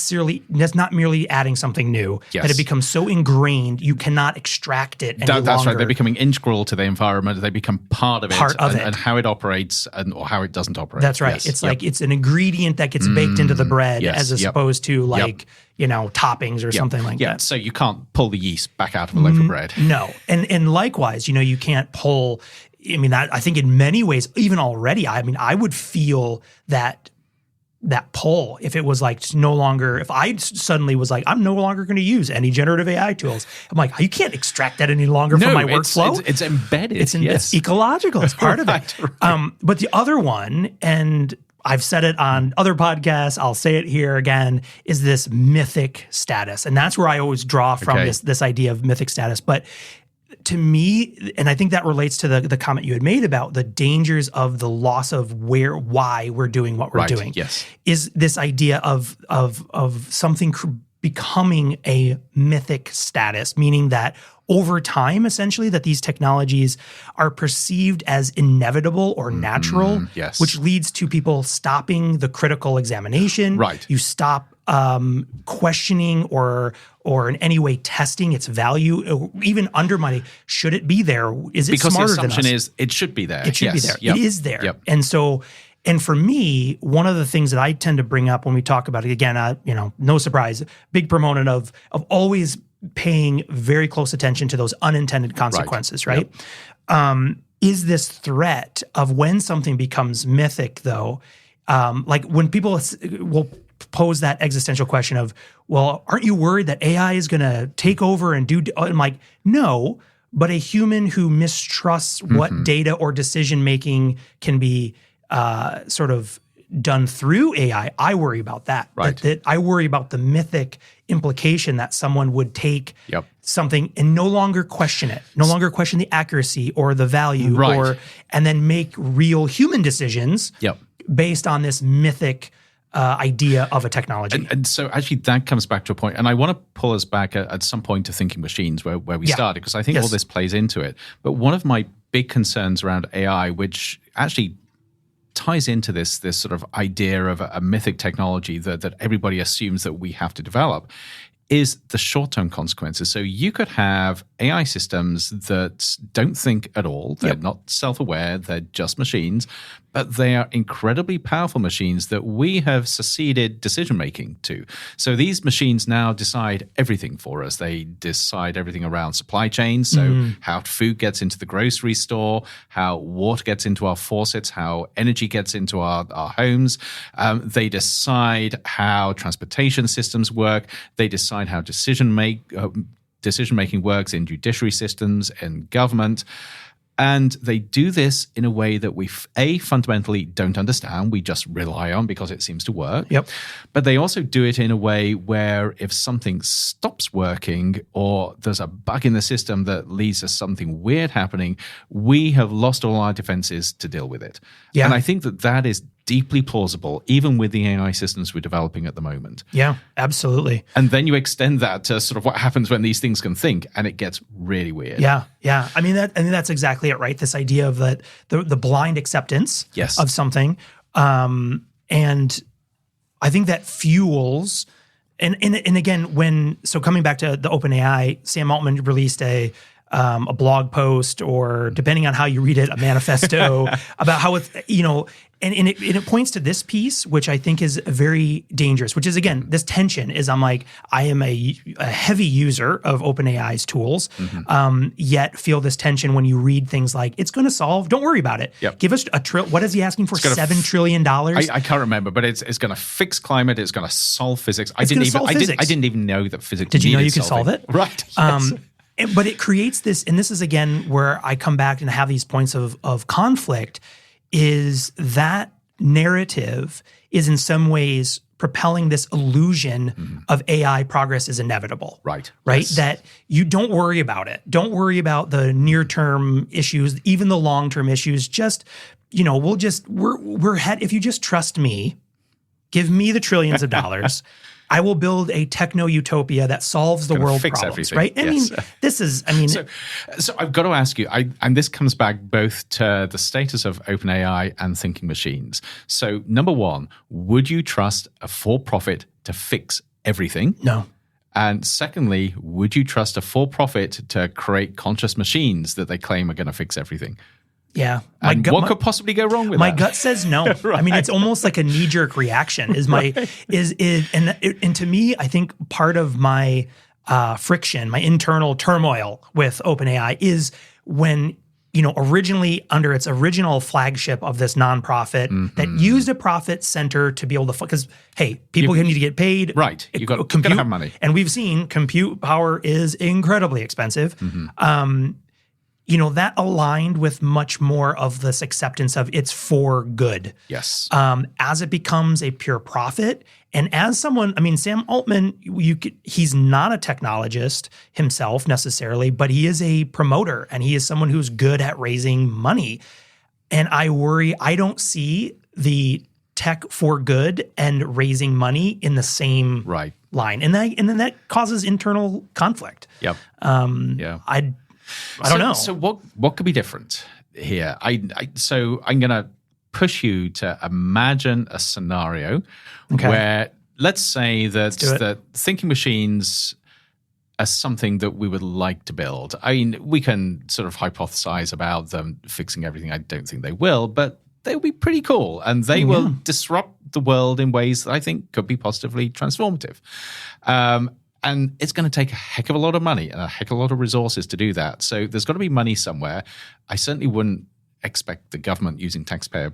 merely adding something new, that it becomes so ingrained you cannot extract it any longer. That's right. They're becoming integral to the environment. They become part of it, and how it operates or how it doesn't operate. That's right. It's like it's an ingredient that gets baked into the bread as opposed to toppings or something like that. So you can't pull the yeast back out of a loaf of bread. No. And likewise, you can't pull... I think in many ways, even already, I would feel that pull if it was like no longer, if I suddenly was like, I'm no longer going to use any generative AI tools. I'm like, you can't extract that any longer from my workflow. It's embedded. It's ecological. It's part of it. Right. But the other one, and I've said it on other podcasts, I'll say it here again, is this mythic status. And that's where I always draw from this idea of mythic status. But to me, and I think that relates to the comment you had made about the dangers of the loss of why we're doing what we're doing. Yes, is this idea of something becoming a mythic status, meaning that over time, essentially, that these technologies are perceived as inevitable or natural, which leads to people stopping the critical examination. Right. You stop questioning or in any way testing its value, or even undermining. Should it be there? Is it smarter than us? Because the assumption is it should be there. It should be there. Yep. It is there. Yep. And for me, one of the things that I tend to bring up when we talk about it, again, no surprise, big proponent of always paying very close attention to those unintended consequences, right? Yep. Is this threat of when something becomes mythic, though, like when people will pose that existential question of, well, aren't you worried that AI is going to take over and do? I'm like, no, but a human who mistrusts what data or decision making can be sort of done through AI, I worry about that. Right. That I worry about the mythic implication that someone would take something and no longer question it, no longer question the accuracy or the value, and then make real human decisions based on this mythic idea of a technology. And so actually that comes back to a point, and I want to pull us back at some point to thinking machines where we started, because I think all this plays into it. But one of my big concerns around AI, which actually ties into this sort of idea of a mythic technology that everybody assumes that we have to develop, is the short-term consequences. So you could have AI systems that don't think at all. They're not self-aware. They're just machines, but they are incredibly powerful machines that we have succeeded decision-making to. So these machines now decide everything for us. They decide everything around supply chains, so how food gets into the grocery store, how water gets into our faucets, how energy gets into our homes. They decide how transportation systems work. They decide how decision-making works in judiciary systems and government. And they do this in a way that we, fundamentally don't understand. We just rely on because it seems to work. Yep. But they also do it in a way where if something stops working or there's a bug in the system that leads to something weird happening, we have lost all our defenses to deal with it. Yeah. And I think that is deeply plausible, even with the AI systems we're developing at the moment. Yeah, absolutely. And then you extend that to sort of what happens when these things can think, and it gets really weird. Yeah. I mean, that's exactly it, right? This idea of that the blind acceptance of something, and I think that fuels. And again, coming back to the OpenAI, Sam Altman released a blog post, or depending on how you read it, a manifesto about how it's, and it points to this piece, which I think is very dangerous, which is, again, this tension is I am a heavy user of OpenAI's tools, yet feel this tension when you read things like, it's going to solve, don't worry about it. Yep. Give us what is he asking for? $7 trillion? I can't remember, but it's going to fix climate. It's going to solve physics. I didn't even know that physics Did you know you could could solve it? Right. Yes. But it creates this, and this is again where I come back and have these points of conflict, is that narrative is in some ways propelling this illusion of AI progress is inevitable. Right? Yes. That you don't worry about it. Don't worry about the near-term issues, even the long-term issues. Just, if you just trust me, give me the trillions of dollars, I will build a techno-utopia that solves the world problems, everything. Right? So I've got to ask you, and this comes back both to the status of OpenAI and thinking machines. So number one, would you trust a for-profit to fix everything? No. And secondly, would you trust a for-profit to create conscious machines that they claim are going to fix everything? Yeah. What could possibly go wrong with that? My gut says no. Right. I mean, it's almost like a knee-jerk reaction and to me, I think part of my friction, my internal turmoil with OpenAI is when, originally under its original flagship of this nonprofit that used a profit center to be able to, because, hey, people need to get paid. Right. You've got to have money. And we've seen compute power is incredibly expensive. That aligned with much more of this acceptance of it's for good. Yes. As it becomes a pure profit, and as someone, Sam Altman, he's not a technologist himself necessarily, but he is a promoter, and he is someone who's good at raising money. And I worry, I don't see the tech for good and raising money in the same line, and then that causes internal conflict. Yep. I don't know. So what could be different here? So I'm going to push you to imagine a scenario where, let's say that thinking machines are something that we would like to build. We can sort of hypothesize about them fixing everything. I don't think they will, but they will be pretty cool, and they will disrupt the world in ways that I think could be positively transformative. And it's going to take a heck of a lot of money and a heck of a lot of resources to do that. So there's got to be money somewhere. I certainly wouldn't expect the government using taxpayer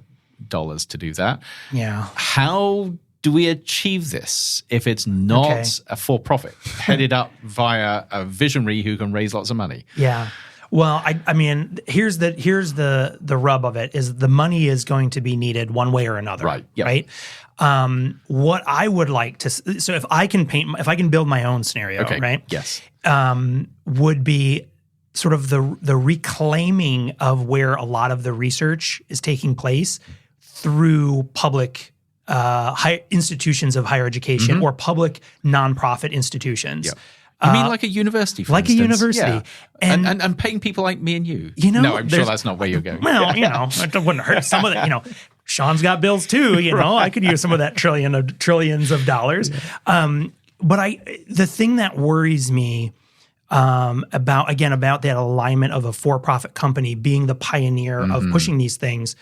dollars to do that. Yeah. How do we achieve this if it's not a for-profit headed up via a visionary who can raise lots of money? Yeah. Well, here's the rub of it is the money is going to be needed one way or another. Right. Yep. Right. What I would like to, so if I can build my own scenario, right? Yes. Would be sort of the reclaiming of where a lot of the research is taking place through public high institutions of higher education or public nonprofit institutions. Yep. You mean like a university, for instance? Like a university. Yeah. And paying people like me and you. No, I'm sure that's not where you're going. Well, it wouldn't hurt. Some of that, Sean's got bills too, I could use some of that trillions of dollars. But the thing that worries me about that alignment of a for-profit company being the pioneer of pushing these things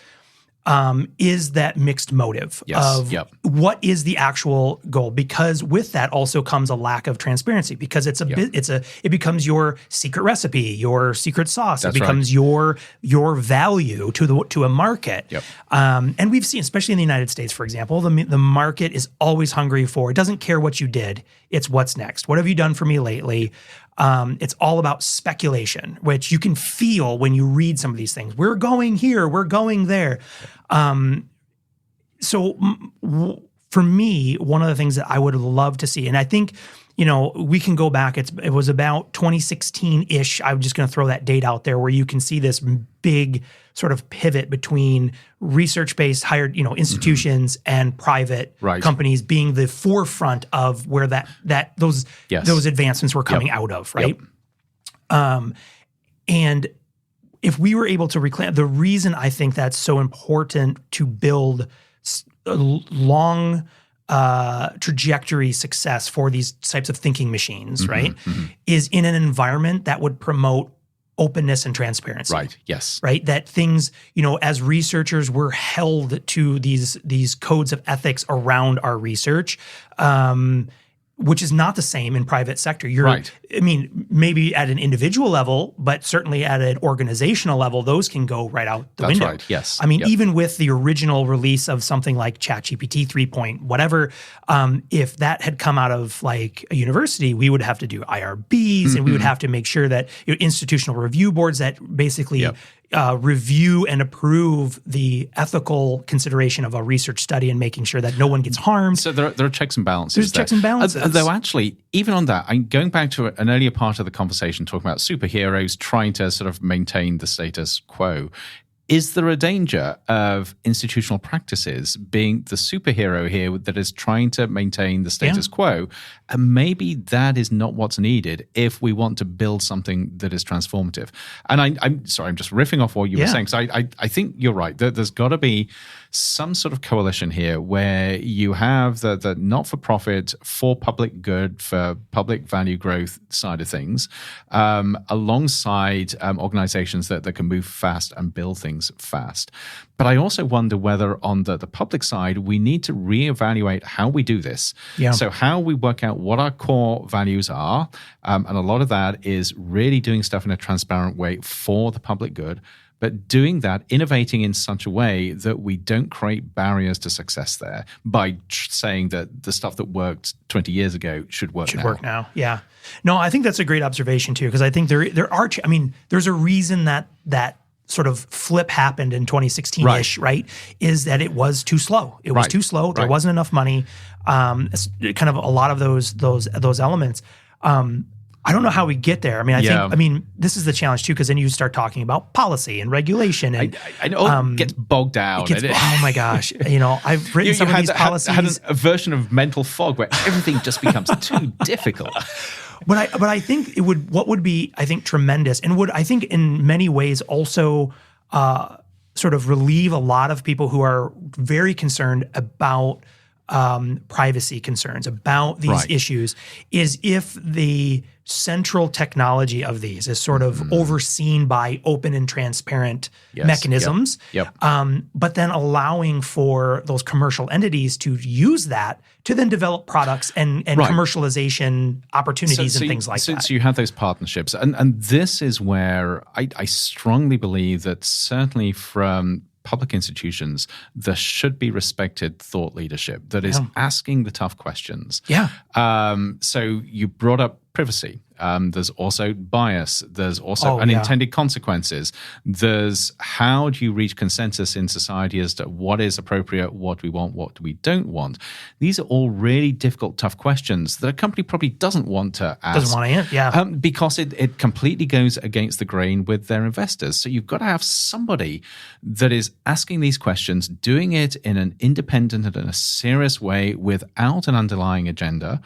is that mixed motive of what is the actual goal, because with that also comes a lack of transparency, because it becomes your secret recipe, your secret sauce. That's it becomes your value to a market. And we've seen, especially in the United States, for example, the market is always hungry for, it doesn't care what you did, it's what's next. What have you done for me lately? It's all about speculation, which you can feel when you read some of these things. We're going here, we're going there. For me, one of the things that I would love to see, and I think, we can go back, it was about 2016-ish, I'm just going to throw that date out there, where you can see this big sort of pivot between research-based hired, institutions and private companies being the forefront of where those advancements were coming out of, right? And if we were able to reclaim, the reason I think that's so important to build a long trajectory success for these types of thinking machines, right, is in an environment that would promote openness and transparency. Right. Yes. Right. That things, as researchers, we're held to these codes of ethics around our research, which is not the same in private sector. I mean, maybe at an individual level, but certainly at an organizational level, those can go right out the window. Right. Yes. I mean, even with the original release of something like ChatGPT 3 point whatever, if that had come out of like a university, we would have to do IRBs and we would have to make sure that institutional review boards that basically review and approve the ethical consideration of a research study and making sure that no one gets harmed. So there are checks and balances. There's checks and balances. Though actually, even on that, I'm going back to an earlier part of the conversation talking about superheroes trying to sort of maintain the status quo. Is there a danger of institutional practices being the superhero here that is trying to maintain the status quo? And maybe that is not what's needed if we want to build something that is transformative. And I'm sorry, I'm just riffing off what you were saying. So I think you're right. There's got to be some sort of coalition here where you have the not-for-profit, for public good, for public value growth side of things, alongside organizations that can move fast and build things fast. But I also wonder whether on the public side, we need to reevaluate how we do this. So how we work out what our core values are. And a lot of that is really doing stuff in a transparent way for the public good, but doing that, innovating in such a way that we don't create barriers to success there by saying that the stuff that worked 20 years ago should work now. Yeah. No, I think that's a great observation too, because I think there's a reason that sort of flip happened in 2016-ish, right? Is that it was too slow. It was too slow. There wasn't enough money. It's kind of a lot of those elements. I don't know how we get there. I mean, I think this is the challenge too, because then you start talking about policy and regulation, and I know it gets bogged down. Oh my gosh! I've written some of these policies. Had a version of mental fog where everything just becomes too difficult. But I think what would be, I think, tremendous, and would, I think, in many ways also sort of relieve a lot of people who are very concerned about privacy concerns, about these issues, is if the central technology of these is sort of overseen by open and transparent mechanisms, but then allowing for those commercial entities to use that to then develop products and commercialization opportunities and things like that. So you have those partnerships. And this is where I strongly believe that certainly from public institutions, there should be respected thought leadership that is asking the tough questions. So you brought up privacy. There's also bias. There's also unintended consequences. There's how do you reach consensus in society as to what is appropriate, what we want, what we don't want. These are all really difficult, tough questions that a company probably doesn't want to ask. Doesn't want to answer, because it completely goes against the grain with their investors. So you've got to have somebody that is asking these questions, doing it in an independent and a serious way without an underlying agenda,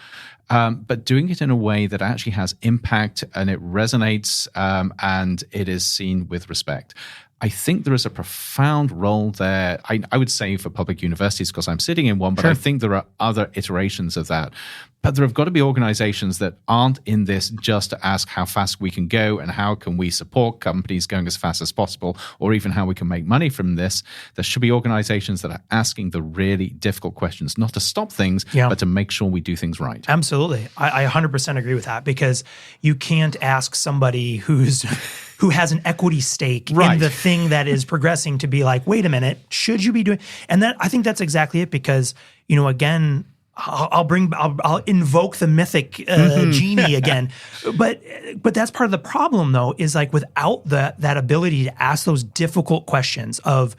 but doing it in a way that actually has impact and it resonates and it is seen with respect. I think there is a profound role there. I would say for public universities, because I'm sitting in one, but Sure. I think there are other iterations of that. But there have got to be organizations that aren't in this just to ask how fast we can go and how can we support companies going as fast as possible, or even how we can make money from this. There should be organizations that are asking the really difficult questions, not to stop things, Yeah. but to make sure we do things right. Absolutely. I 100% agree with that, because you can't ask somebody who has an equity stake in Right. the thing that is progressing to be like, wait a minute, should you be doing? And that, I think that's exactly it, because, again, I'll invoke the mythic genie again, but that's part of the problem, though, is like without that ability to ask those difficult questions of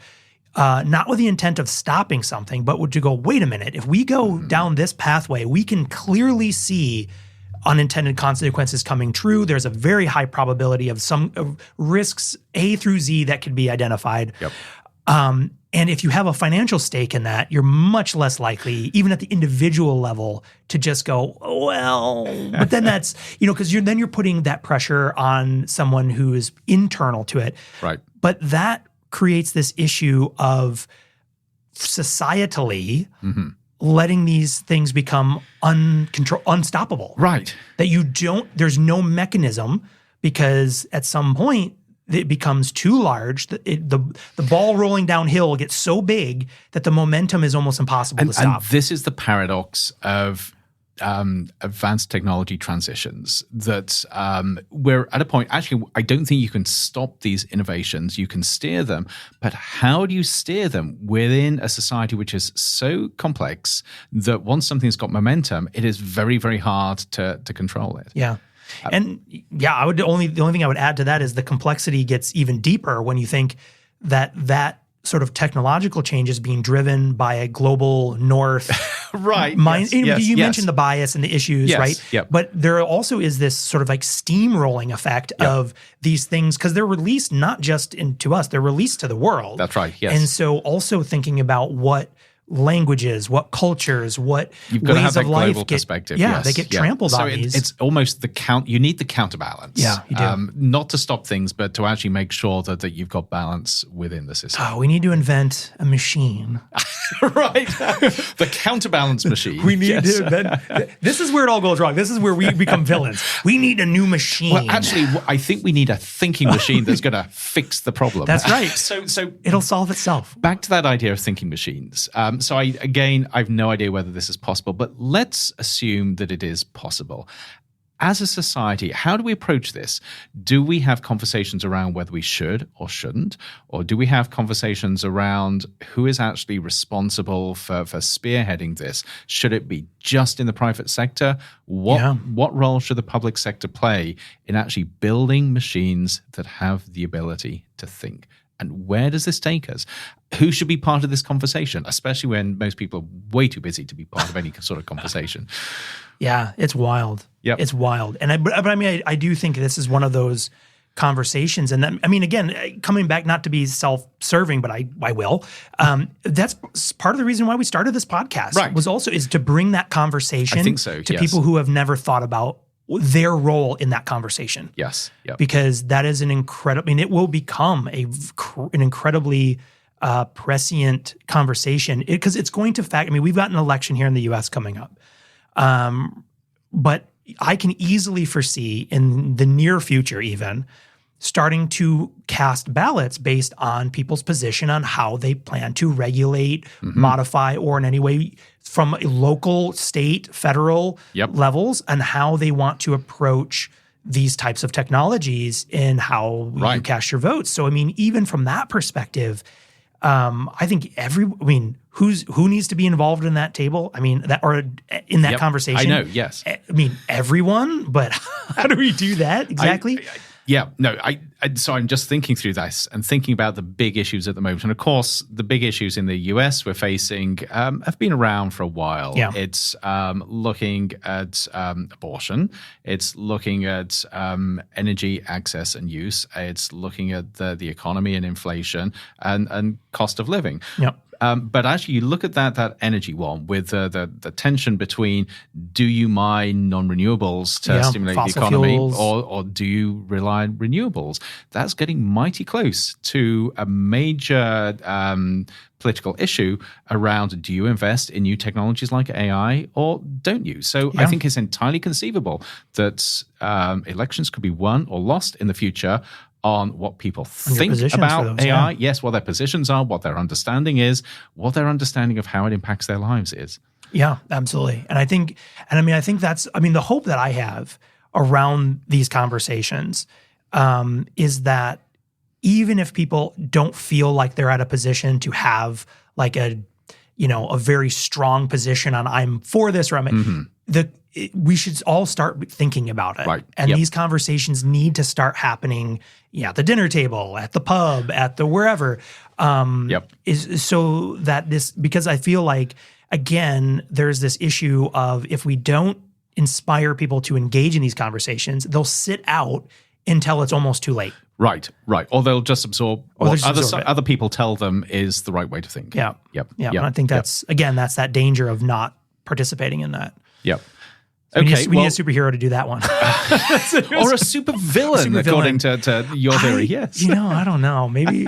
not with the intent of stopping something, but would you go, wait a minute, if we go down this pathway, we can clearly see unintended consequences coming true. There's a very high probability of some risks A through Z that could be identified. Yep. And if you have a financial stake in that, you're much less likely, even at the individual level, to just go, well, but then that's, because you're putting that pressure on someone who is internal to it. Right. But that creates this issue of societally letting these things become unstoppable. Right. That there's no mechanism, because at some point, it becomes too large. The ball rolling downhill gets so big that the momentum is almost impossible to stop. And this is the paradox of advanced technology transitions, that we're at a point, actually, I don't think you can stop these innovations. You can steer them, but how do you steer them within a society which is so complex that once something's got momentum, it is very, very hard to control it? Yeah. And yeah, the only thing I would add to that is the complexity gets even deeper when you think that sort of technological change is being driven by a global north Right. mind. Yes, You yes. mentioned the bias and the issues, Yes, right? yep. But there also is this sort of like steamrolling effect of these things, because they're released not just to us, they're released to the world. That's right, yes. And so also thinking about what languages, what cultures, what You've got to have ways that of life global perspective. Yeah, yes, they get trampled so on these. It's almost you need the counterbalance. Yeah, you do. Not to stop things, but to actually make sure that you've got balance within the system. Oh, we need to invent a machine. Right. The counterbalance machine. We need to invent. This is where it all goes wrong. This is where we become villains. We need a new machine. Well, actually, I think we need a thinking machine that's going to fix the problem. That's right. So It'll solve itself. back to that idea of thinking machines. So I've no idea whether this is possible, but let's assume that it is possible. As a society, how do we approach this? Do we have conversations around whether we should or shouldn't? Or do we have conversations around who is actually responsible for spearheading this? Should it be just in the private sector? What role should the public sector play in actually building machines that have the ability to think? And where does this take us? Who should be part of this conversation, especially when most people are way too busy to be part of any sort of conversation? Yeah, it's wild. Yep. It's wild. And but I mean, I do think this is one of those conversations. And then, I mean, again, coming back, not to be self-serving, but I will. That's part of the reason why we started this podcast. Right. is to bring that conversation I think so, to yes. people who have never thought about their role in that conversation. Yes. Yep. Because that is an incredible, I mean, it will become an incredibly prescient conversation, because it's going to I mean, we've got an election here in the US coming up. But I can easily foresee in the near future even starting to cast ballots based on people's position on how they plan to regulate, modify, or in any way from local, state, federal levels, and how they want to approach these types of technologies and how you cast your votes. So, I mean, even from that perspective, I think who needs to be involved in that table? I mean, in that conversation. I know, yes. I mean, everyone, but how do we do that exactly? So I'm just thinking through this and thinking about the big issues at the moment. And of course, the big issues in the US we're facing have been around for a while. Yeah. It's looking at abortion. It's looking at energy access and use. It's looking at the economy and inflation and cost of living. Yep. But actually, you look at that energy one with the tension between do you mine non-renewables to stimulate the fossil economy, fuels. or do you rely on renewables? That's getting mighty close to a major political issue around do you invest in new technologies like AI or don't you? So I think it's entirely conceivable that elections could be won or lost in the future on what people think about those, AI. Yes, what their positions are, what their understanding is, what their understanding of how it impacts their lives is. Yeah, absolutely. And I think that's, the hope that I have around these conversations is that even if people don't feel like they're at a position to have like a very strong position on I'm for this or we should all start thinking about it. Right. And these conversations need to start happening at the dinner table, at the pub, at the wherever. Is so that because I feel like, again, there's this issue of if we don't inspire people to engage in these conversations, they'll sit out until it's almost too late. Right. Or they'll just absorb what other people tell them is the right way to think. Yeah. And I think that's that danger of not participating in that. Yep. So we need a superhero to do that one. Or a super villain, according to your theory, yes. I don't know. Maybe,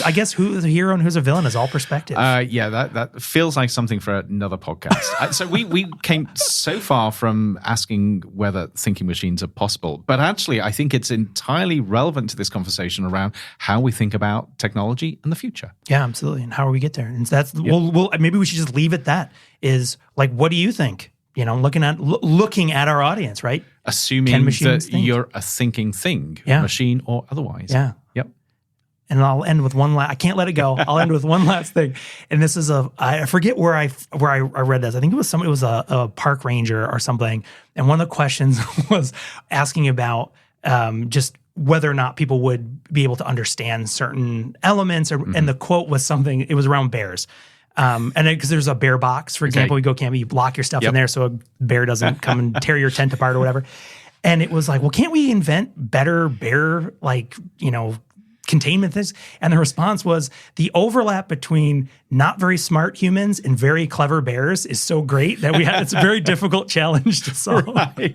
I guess who's a hero and who's a villain is all perspective. That feels like something for another podcast. So we came so far from asking whether thinking machines are possible, but actually I think it's entirely relevant to this conversation around how we think about technology in the future. Yeah, absolutely. And how do we get there? And that's, maybe we should just leave it that is like, what do you think? Looking at our audience, right? Assuming that you're a thinking thing, machine or otherwise. Yeah. Yep. And I'll end with one last. I can't let it go. I'll end with one last thing. And this is I forget where I read this. I think it was a park ranger or something. And one of the questions was asking about just whether or not people would be able to understand certain elements. And the quote was something. It was around bears. And because there's a bear box, for example, you go camping, you lock your stuff in there so a bear doesn't come and tear your tent apart or whatever. And it was like, well, can't we invent better bear, containment things? And the response was the overlap between not very smart humans and very clever bears is so great that it's a very difficult challenge to solve. Right.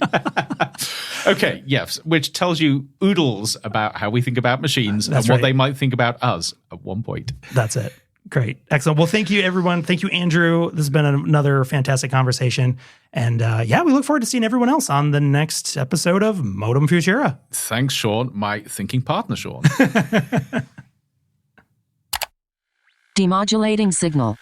Okay, yes, which tells you oodles about how we think about machines and what they might think about us at one point. That's it. Great. Excellent. Well, thank you, everyone. Thank you, Andrew. This has been another fantastic conversation. And we look forward to seeing everyone else on the next episode of Modem Futura. Thanks, Sean, my thinking partner, Sean. Demodulating signal.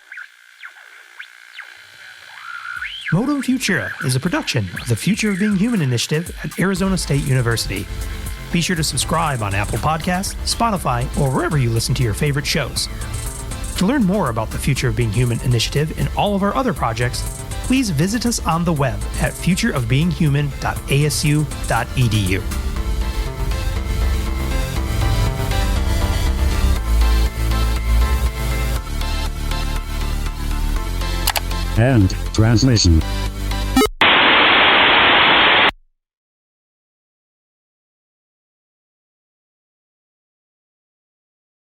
Modem Futura is a production of the Future of Being Human initiative at Arizona State University. Be sure to subscribe on Apple Podcasts, Spotify, or wherever you listen to your favorite shows. To learn more about the Future of Being Human initiative and all of our other projects, please visit us on the web at futureofbeinghuman.asu.edu. End transmission.